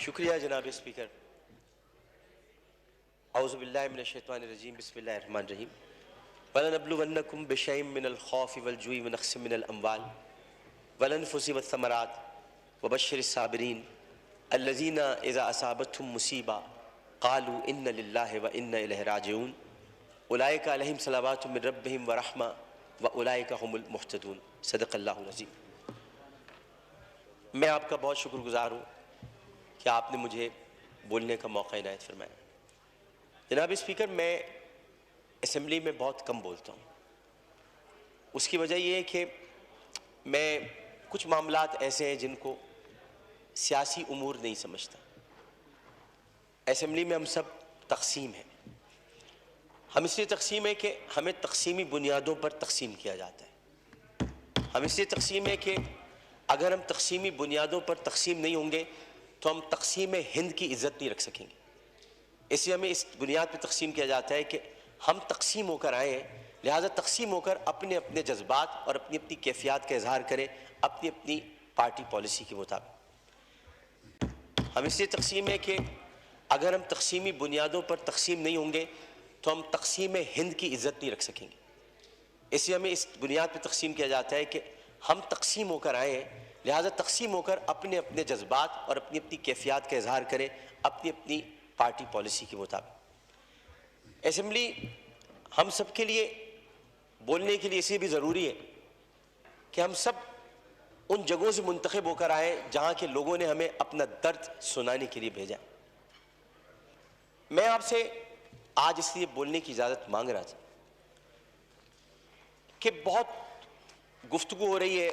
शुक्रिया जनाब स्पीकर। औज़ु बिल्लाहि मिनश शैतानिर रजीम, बिस्मिल्लाहिर रहमानिर रहीम। वलनब्लुवन्नकुम बिशैइन मिनल खौफि वल जुई व नक़्सिम मिनल अम्वाल वल अनफुसि वस्समरात वबश्शिरिस साबिरीन अल्लज़ीना इज़ा असाबतहुम मुसीबा क़ालू इन्ना लिल्लाहि व इन्ना इलैहि राजिऊन उलाइका अलैहिम सलावातु मिन रब्बिहिम व रहमा व उलाइका हुमुल मुहतदून। सदक़ल्लाहुल अज़ीम। मैं आपका बहुत शुक्रगुज़ार हूँ कि आपने मुझे बोलने का मौका इनायत फरमाया। जनाब स्पीकर, मैं असेंबली में बहुत कम बोलता हूँ। उसकी वजह यह है कि मैं कुछ मामलात ऐसे हैं जिनको सियासी उमूर नहीं समझता। असेंबली में हम सब तकसीम हैं। हम इसलिए तकसीम है कि हमें तकसीमी बुनियादों पर तकसीम किया जाता है। हम इसलिए तकसीम है कि अगर हम तकसीमी बुनियादों पर तकसीम नहीं होंगे तो हम तकसीम हिंद की इज़्ज़त नहीं रख सकेंगे। इसलिए हमें इस बुनियाद पर तकसीम किया जाता है कि हम तकसीम होकर आए हैं, लिहाजा तकसीम होकर अपने अपने जज्बात और अपनी अपनी कैफियत का इजहार करें अपनी अपनी पार्टी पॉलिसी के मुताबिक। हम इसलिए तकसीम है कि अगर हम तकसीमी बुनियादों पर तकसीम नहीं होंगे तो हम तकसीम हिंद की इज़्ज़त नहीं रख सकेंगे। इसलिए हमें इस बुनियाद पर तकसीम किया जाता है कि हम तकसीम होकर आए हैं, लिहाजा तकसीम होकर अपने अपने जज्बात और अपनी अपनी कैफियत का इजहार करें अपनी अपनी पार्टी पॉलिसी के मुताबिक। असेंबली हम सब के लिए बोलने के लिए इसलिए भी ज़रूरी है कि हम सब उन जगहों से मुंतखब होकर आए जहाँ के लोगों ने हमें अपना दर्द सुनाने के लिए भेजा। मैं आपसे आज इसलिए बोलने की इजाज़त मांग रहा था कि बहुत गुफ्तगू हो रही है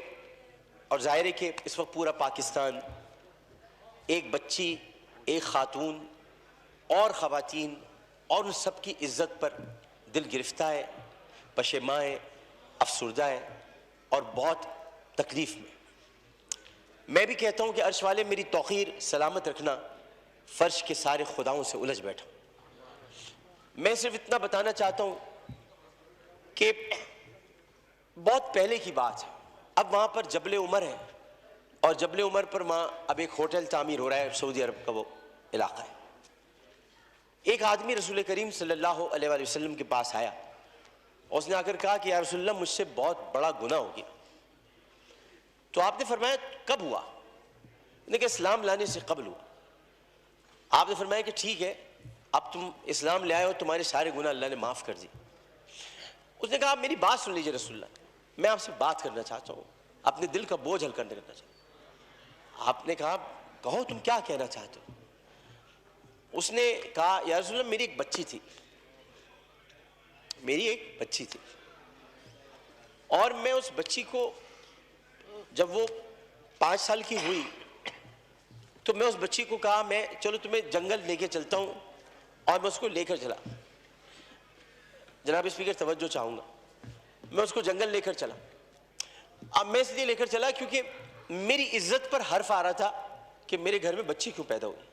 और जाहिर है कि इस वक्त पूरा पाकिस्तान एक बच्ची, एक खातून और ख़वातीन और उन सब की इज़्ज़त पर दिल गिरफ्ता है, पशेमा है, अफसुर्दा है और बहुत तकलीफ़ में। मैं भी कहता हूँ कि अर्श वाले मेरी तौक़ीर सलामत रखना, फ़र्श के सारे खुदाओं से उलझ बैठा। मैं सिर्फ इतना बताना चाहता हूँ कि बहुत पहले की बात है, अब वहाँ पर जबल उमर है और जबल उमर पर वहाँ अब एक होटल तामीर हो रहा है, सऊदी अरब का वो इलाका है। एक आदमी रसूल करीम सल्लल्लाहु अलैहि वसल्लम के पास आया और उसने आकर कहा कि या रसूलल्लाह, मुझसे बहुत बड़ा गुनाह हो गया। तो आपने फरमाया कब हुआ? उसने कहा इस्लाम लाने से कबल हुआ। आपने फरमाया कि ठीक है, अब तुम इस्लाम ले आए हो, तुम्हारे सारे गुनाह अल्लाह ने माफ़ कर दिए। उसने कहा मेरी बात सुन लीजिए रसूलल्लाह, मैं आपसे बात करना चाहता हूँ, अपने दिल का बोझ हल्का करना चाहता हूँ। आपने कहा कहो तुम क्या कहना चाहते हो? उसने कहा या रसूलल्लाह, मेरी एक बच्ची थी और मैं उस बच्ची को जब वो 5 साल की हुई तो मैं उस बच्ची को कहा मैं चलो तुम्हें जंगल लेके चलता हूँ, और मैं उसको लेकर चला। जनाब स्पीकर तवज्जो चाहूँगा, मैं उसको जंगल लेकर चला। अब मैं इसलिए लेकर चला क्योंकि मेरी इज्जत पर हर्फ आ रहा था कि मेरे घर में बच्ची क्यों पैदा हुई।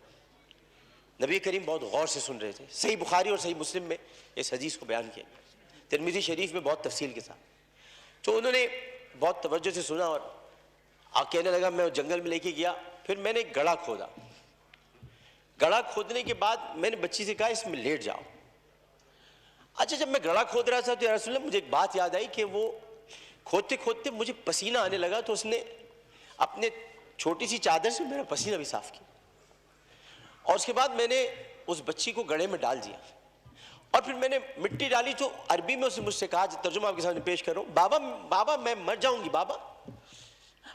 नबी करीम बहुत गौर से सुन रहे थे। सही बुखारी और सही मुस्लिम में इस हदीस को बयान किया, तिरमिज़ी शरीफ में बहुत तफसील के साथ। तो उन्होंने बहुत तवज्जो से सुना और कहने लगा, मैं जंगल में लेके गया, फिर मैंने एक गड्ढा खोदा। गड्ढा खोदने के बाद मैंने बच्ची से कहा इसमें लेट जाओ। अच्छा, जब मैं गड्ढा खोद रहा था तो या रसूलल्लाह, मुझे एक बात याद आई कि वो खोदते खोदते मुझे पसीना आने लगा, तो उसने अपने छोटी सी चादर से मेरा पसीना भी साफ किया और उसके बाद मैंने उस बच्ची को गड्ढे में डाल दिया और फिर मैंने मिट्टी डाली। तो अरबी में उसने मुझसे कहा, तर्जुमा आपके सामने पेश कर रहा हूँ, बाबा बाबा मैं मर जाऊंगी बाबा,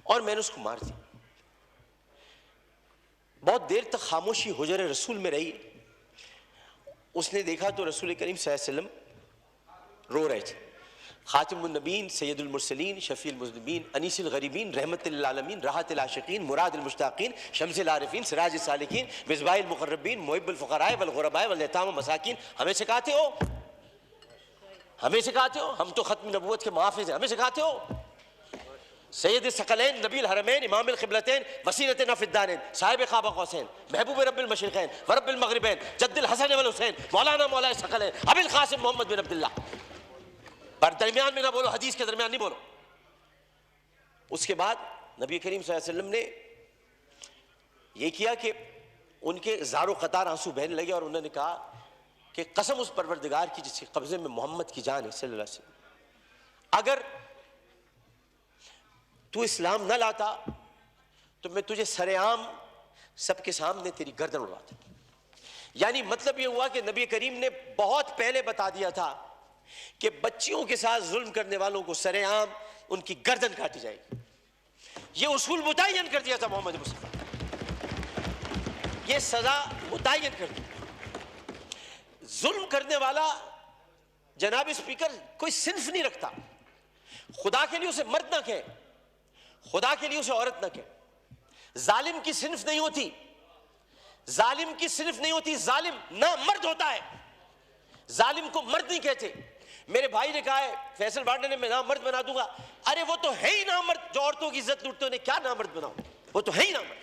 और मैंने उसको मार दिया। बहुत देर तक खामोशी हुजर रसूल में रही। उसने देखा तो रसूल करीम सल्लल्लाहु अलैहि वसल्लम रो रहे थे। खातिमुन नबीन, सैयदुल मुरसलीन, शफीउल मुज़निबीन, अनीसुल गरीबीन, रहमतुल लिल आलमीन, राहतुल आशिकीन, मुरादुल मुश्ताकीन, शम्सुल आरिफीन, सिराजुस सालिकीन, मिसबाहुल मुक़र्रबीन, मुहिब्बुल फ़ुक़राए वल ग़ुरबाए वल यतामा व मसाकीन। हमें सिखाते हो, हम तो खत्म नबूवत के मुहाफ़िज़ हैं, हमें सिखाते हो। सैयद सकलैन, नबील हरमैन, इमामुल क़िबलतैन, वसीलतुना फ़िद्दारैन, साहिब क़ाब क़ौसैन, महबूब रब्बिल मशरिक़ैन व रब्बिल मग़रिबैन, जद्दुल हसन वल हुसैन, मौलाना मौलाए सकलैन, अबिल क़ासिम मोहम्मद बिन अब्दुल्लाह। पर दरमियान में ना बोलो, हदीस के दरमियान नहीं बोलो। उसके बाद नबी करीम सल्लल्लाहु अलैहि वसल्लम ने यह किया कि उनके ज़ारो कतार आंसू बहने लगे और उन्होंने कहा कि कसम उस परवरदिगार की जिसके कब्जे में मोहम्मद की जान है सल्लल्लाहु अलैहि वसल्लम, अगर तू इस्लाम न लाता तो मैं तुझे सरेआम सबके सामने तेरी गर्दन उड़वाता। यानी मतलब ये हुआ कि नबी करीम ने बहुत पहले बता दिया था कि बच्चियों के साथ जुल्म करने वालों को सरेआम उनकी गर्दन काटी जाएगी। ये उसूल मुतय्यन कर दिया था मोहम्मद मुस्तफा, ये सजा मुतय्यन कर दी। जुल्म करने वाला जनाब स्पीकर कोई सिन्फ नहीं रखता। खुदा के लिए उसे मर्द ना कहे, खुदा के लिए उसे औरत ना कहे। जालिम की सिन्फ नहीं होती, जालिम की सिन्फ नहीं होती, जालिम ना मर्द होता है, जालिम को मर्द नहीं कहते। मेरे भाई ने कहा है फैसल बांडे ने मैं ना मर्द बना दूंगा। अरे वो तो है ही ना मर्द, जो औरतों की इज्जत लूटते उन्हें क्या ना मर्द बनाओ, वो तो है ही ना मर्द।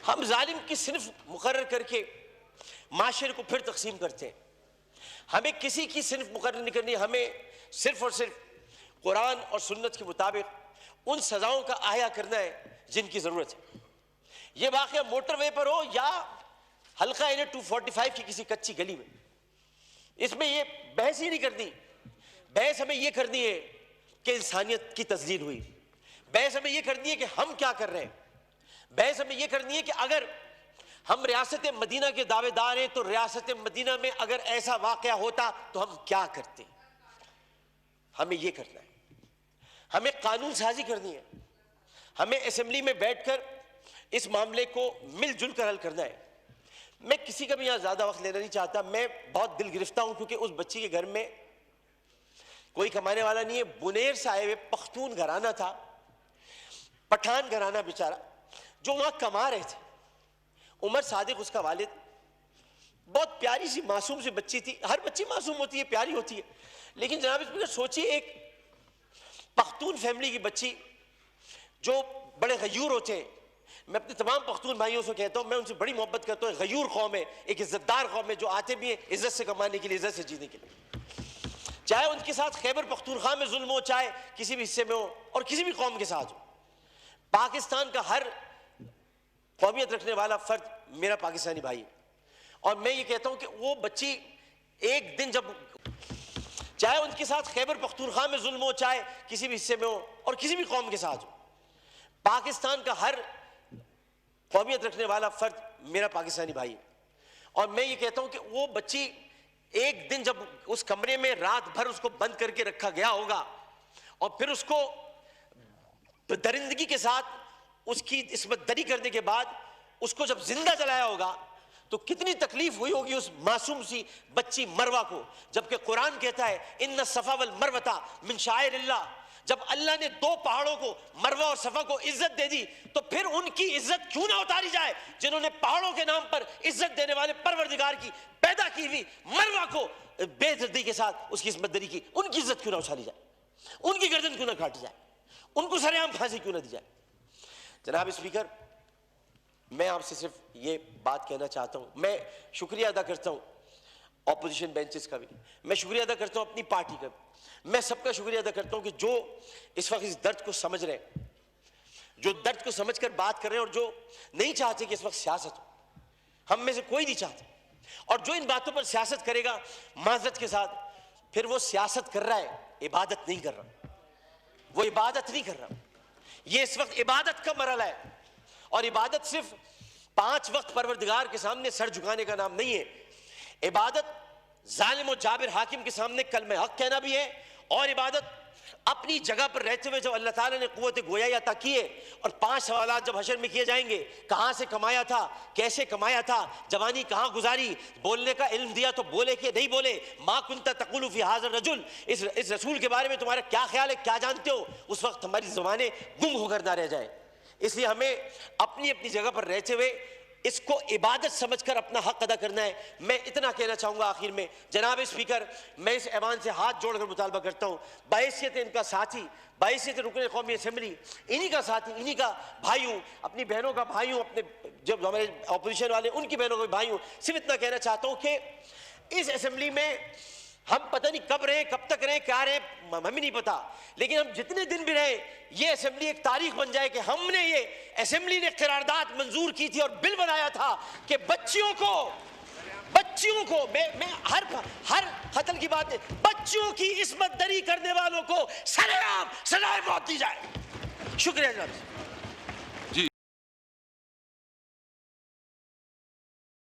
हम जालिम की सिन्फ मुकर्रर करके माशरे को फिर तकसीम करते हैं। हमें किसी की सिन्फ मुकर्रर नहीं करनी, हमें सिर्फ और सिर्फ कुरान और सुन्नत के मुताबिक उन सजाओं का आया करना है जिनकी जरूरत है। यह वाकया मोटरवे पर हो या हल्का NH 245 की किसी कच्ची गली में, इसमें यह बहस ही नहीं करनी। बहस हमें यह करनी है कि इंसानियत की तस्दीर हुई, बहस हमें यह करनी है कि हम क्या कर रहे हैं, बहस हमें यह करनी है कि अगर हम रियासत मदीना के दावेदार हैं तो रियासत मदीना में अगर ऐसा वाकया होता तो हम क्या करते। हमें यह करना है, हमें कानून साजी करनी है, हमें असेंबली में बैठकर इस मामले को मिलजुल कर हल करना है। मैं किसी का भी यहां ज्यादा वक्त लेना नहीं चाहता। मैं बहुत दिल गिरफ्ता हूं क्योंकि उस बच्ची के घर में कोई कमाने वाला नहीं है। बुनेर से आए हुए पख्तून घराना था, पठान घराना बेचारा, जो वहां कमा रहे थे। उमर सादिक उसका वालिद, बहुत प्यारी सी मासूम सी बच्ची थी। हर बच्ची मासूम होती है, प्यारी होती है, लेकिन जनाब इसमें सोचिए एक पख्तून फैमिली की बच्ची जो बड़े गयूर होते हैं। मैं अपने तमाम पख्तून भाइयों से कहता हूं, मैं उनसे बड़ी मोहब्बत करता हूं। गयूर कौम है, एक इज्जतदार कौम है जो आते भी हैं इज्जत से कमाने के लिए, इज्जत से जीने के लिए। चाहे उनके साथ खैबर पख्तूनख्वा में जुल्म हो, चाहे किसी भी हिस्से में हो और किसी भी कौम के साथ हो, पाकिस्तान का हर कौमियत रखने वाला फर्द मेरा पाकिस्तानी भाई है। और मैं ये कहता हूं कि वो बच्ची एक दिन जब, चाहे उनके साथ खैबर पख्तूनख्वा में जुल्म हो, चाहे किसी भी हिस्से में हो और किसी भी कौम के साथ हो, पाकिस्तान का हर कौमियत रखने वाला फर्द मेरा पाकिस्तानी भाई है। और मैं ये कहता हूं कि वो बच्ची एक दिन जब उस कमरे में रात भर उसको बंद करके रखा गया होगा और फिर उसको दरिंदगी के साथ उसकी इस्मत दरी करने के बाद उसको जब जिंदा जलाया होगा तो कितनी तकलीफ हुई होगी उस मासूम सी बच्ची मरवा को। जबकि कुरान कहता है इन्ना सफा वल मरवता मिन शाइरिल्लाह, जब अल्लाह ने दो पहाड़ों को मरवा और सफा को इज्जत दे दी तो फिर उनकी इज्जत क्यों ना उतारी जाए जिन्होंने पहाड़ों के नाम पर इज्जत देने वाले परवरदिगार की पैदा की हुई मरवा को बेदर्दी के साथ उसकी इस्मत दरी की, उनकी इज्जत क्यों ना उछाली जाए, उनकी गर्दन क्यों ना काटी जाए, उनको सरेआम फांसी क्यों ना दी जाए। जनाब स्पीकर, मैं आपसे सिर्फ ये बात कहना चाहता हूं। मैं शुक्रिया अदा करता हूं ऑपोजिशन बेंचेस का भी, मैं शुक्रिया अदा करता हूं अपनी पार्टी का भी, मैं सबका शुक्रिया अदा करता हूं कि जो इस वक्त इस दर्द को समझ रहे हैं, जो दर्द को समझकर बात कर रहे हैं और जो नहीं चाहते कि इस वक्त सियासत हो। हम में से कोई नहीं चाहता, और जो इन बातों पर सियासत करेगा माजरत के साथ, फिर वो सियासत कर रहा है, इबादत नहीं कर रहा, वो इबादत नहीं कर रहा। ये इस वक्त इबादत का मरहला है और इबादत सिर्फ 5 वक्त परवरदिगार के सामने सर झुकाने का नाम नहीं है। इबादत जालिम और जाबिर हाकिम के सामने कलमे हक कहना भी है, और इबादत अपनी जगह पर रहते हुए जब अल्लाह ताला ने कुव्वत गोयाई अता की है और 5 सवालात जब हशर में किए जाएंगे, कहां से कमाया था, कैसे कमाया था, जवानी कहां गुजारी, बोलने का इल्म दिया तो बोले कि नहीं बोले, मा कुंता तकुलु फी हाज़ा रजुल, इस रसूल के बारे में तुम्हारा क्या ख्याल है, क्या जानते हो, उस वक्त हमारी ज़ुबानें गुम होकर ना रह जाए। इसलिए हमें अपनी अपनी जगह पर रहते हुए इसको इबादत समझकर अपना हक अदा करना है। मैं इतना कहना चाहूंगा आखिर में, जनाब स्पीकर, मैं इस ऐवान से हाथ जोड़कर मुतालबा करता हूं, बाइसियत इनका साथी, बाइसियत रुकन कौमी असेंबली, इन्हीं का साथी, इन्हीं का भाई हूं, अपनी बहनों का भाई हूं, अपने जब हमारे अपोजिशन वाले उनकी बहनों का भाई हूं। सिर्फ इतना कहना चाहता हूं कि इस असेंबली में हम पता नहीं कब रहे, कब तक रहे, क्या रहे, हमें नहीं पता, लेकिन हम जितने दिन भी रहे, ये असेंबली एक तारीख बन जाए कि हमने ये असेंबली ने करारदाद मंजूर की थी और बिल बनाया था कि बच्चियों को मैं हर कत्ल की बात है, बच्चियों की इस्मत दरी करने वालों को सरेआम सजाए मौत दी जाए। शुक्रिया जनाब।